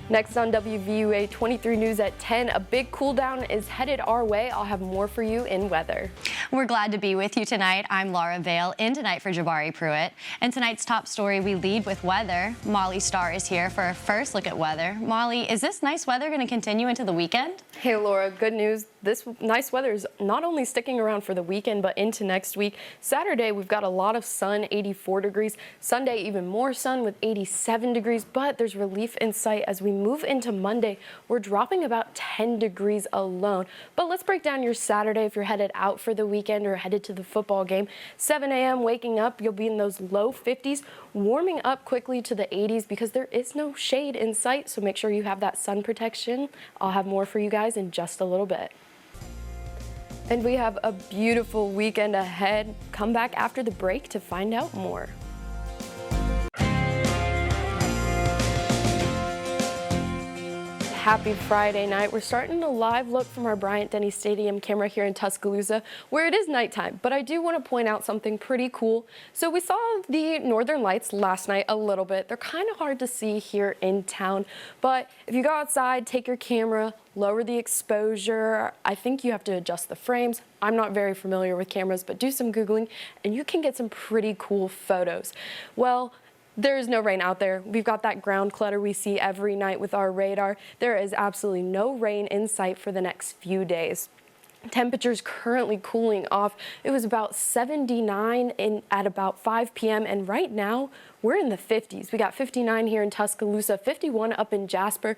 Next on WVUA 23 News at 10, a big cool down is headed our way. I'll have more for you in weather. We're glad to be with you tonight. I'm Laura Vale, in tonight for Jabari Pruitt. And tonight's top story, we lead with weather. Molly Starr is here for a first look at weather. Molly, is this nice weather going to continue into the weekend? Hey Laura, good news. This nice weather is not only sticking around for the weekend, but into next week. Saturday, we've got a lot of sun, 84 degrees. Sunday, even more sun with 87 degrees, but there's relief in sight as we move into Monday. We're dropping about 10 degrees alone. But let's break down your Saturday if you're headed out for the weekend or headed to the football game. 7 a.m. waking up, you'll be in those low 50s, warming up quickly to the 80s because there is no shade in sight, so make sure you have that sun protection. I'll have more for you guys in just a little bit. And we have a beautiful weekend ahead. Come back after the break to find out more. Happy Friday night. We're starting a live look from our Bryant-Denny Stadium camera here in Tuscaloosa, where it is nighttime, but I do want to point out something pretty cool. So we saw the Northern Lights last night a little bit. They're kind of hard to see here in town, but if you go outside, take your camera, lower the exposure. I think you have to adjust the frames. I'm not very familiar with cameras, but do some Googling and you can get some pretty cool photos. Well, there is no rain out there. We've got that ground clutter we see every night with our radar. There is absolutely no rain in sight for the next few days. Temperatures currently cooling off. It was about 79 at about 5 p.m. and right now we're in the 50s. We got 59 here in Tuscaloosa, 51 up in Jasper.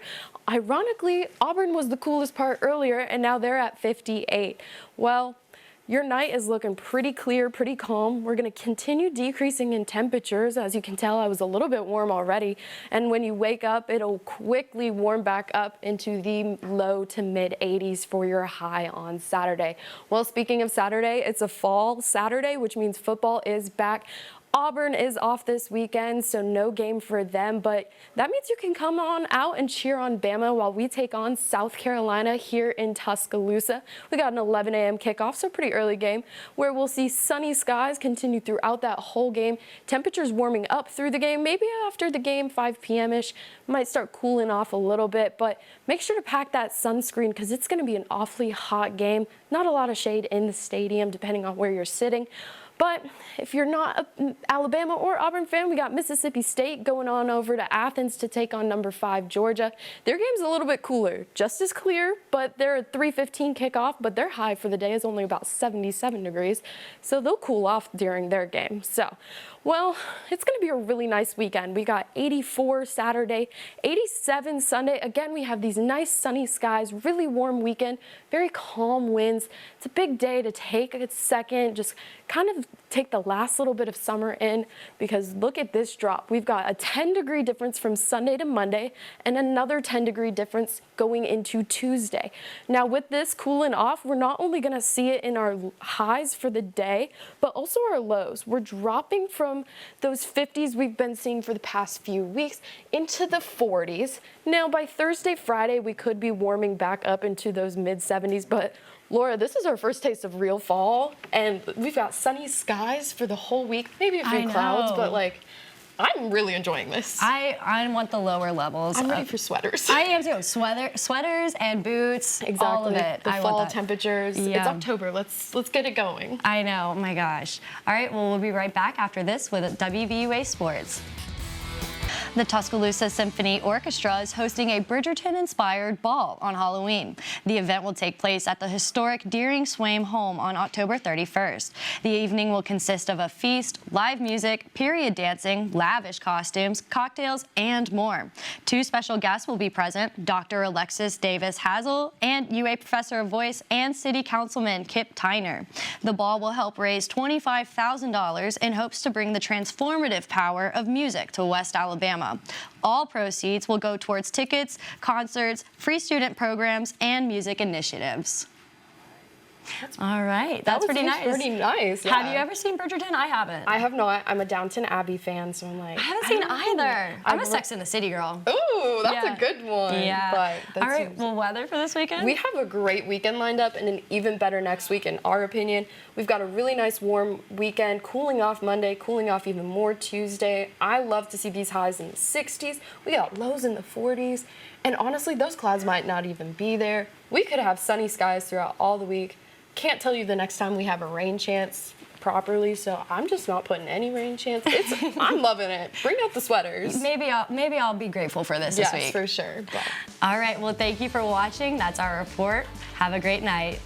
Ironically, Auburn was the coolest part earlier and now they're at 58. Well, your night is looking pretty clear, pretty calm. We're going to continue decreasing in temperatures. As you can tell, I was a little bit warm already. And when you wake up, it'll quickly warm back up into the low to mid 80s for your high on Saturday. Well, speaking of Saturday, it's a fall Saturday, which means football is back. Auburn is off this weekend, so no game for them, but that means you can come on out and cheer on Bama while we take on South Carolina here in Tuscaloosa. We got an 11 a.m. kickoff, so pretty early game, where we'll see sunny skies continue throughout that whole game. Temperatures warming up through the game. Maybe after the game, 5 p.m.-ish, might start cooling off a little bit, but make sure to pack that sunscreen because it's going to be an awfully hot game. Not a lot of shade in the stadium, depending on where you're sitting. But if you're not an Alabama or Auburn fan, we got Mississippi State going on over to Athens to take on number 5 Georgia. Their game's a little bit cooler, just as clear, but they're a 3:15 kickoff, but their high for the day is only about 77 degrees, so they'll cool off during their game. So, well, it's going to be a really nice weekend. We got 84 Saturday, 87 Sunday. Again, we have these nice sunny skies, really warm weekend, very calm winds. It's a big day to take a second, just kind of take the last little bit of summer in because look at this drop. We've got a 10-degree difference from Sunday to Monday and another 10-degree difference going into Tuesday. Now with this cooling off, we're not only going to see it in our highs for the day, but also our lows. We're dropping from those 50s we've been seeing for the past few weeks into the 40s. Now by Thursday, Friday, we could be warming back up into those mid-70s, but Laura, this is our first taste of real fall, and we've got sunny skies for the whole week. Maybe a few clouds, but like, I'm really enjoying this. I want the lower levels. I'm ready for sweaters. I am too. Sweaters and boots, exactly. All of it. The fall temperatures. Yeah. It's October. Let's get it going. I know. Oh my gosh. All right. Well, we'll be right back after this with WVUA Sports. The Tuscaloosa Symphony Orchestra is hosting a Bridgerton-inspired ball on Halloween. The event will take place at the historic Deering Swaim home on October 31st. The evening will consist of a feast, live music, period dancing, lavish costumes, cocktails, and more. 2 special guests will be present, Dr. Alexis Davis Hazel and UA Professor of Voice and City Councilman Kip Tyner. The ball will help raise $25,000 in hopes to bring the transformative power of music to West Alabama. All proceeds will go towards tickets, concerts, free student programs, and music initiatives. All right, that's pretty nice. Pretty nice. Yeah. Have you ever seen Bridgerton? I haven't. I have not. I'm a Downton Abbey fan, so I'm like. I haven't seen either. I'm a Sex and the City girl. Ooh. Ooh, that's Yeah. a good one. Yeah. But that's All right, well, weather for this weekend? We have a great weekend lined up and an even better next week, in our opinion. We've got a really nice warm weekend, cooling off Monday, cooling off even more Tuesday. I love to see these highs in the 60s. We got lows in the 40s. And honestly, those clouds might not even be there. We could have sunny skies throughout all the week. Can't tell you the next time we have a rain chance properly, so I'm just not putting any rain chance. I'm loving it. Bring out the sweaters. Maybe I'll be grateful for this Yes, week. for sure. But. All right, well, thank you for watching. That's our report. Have a great night.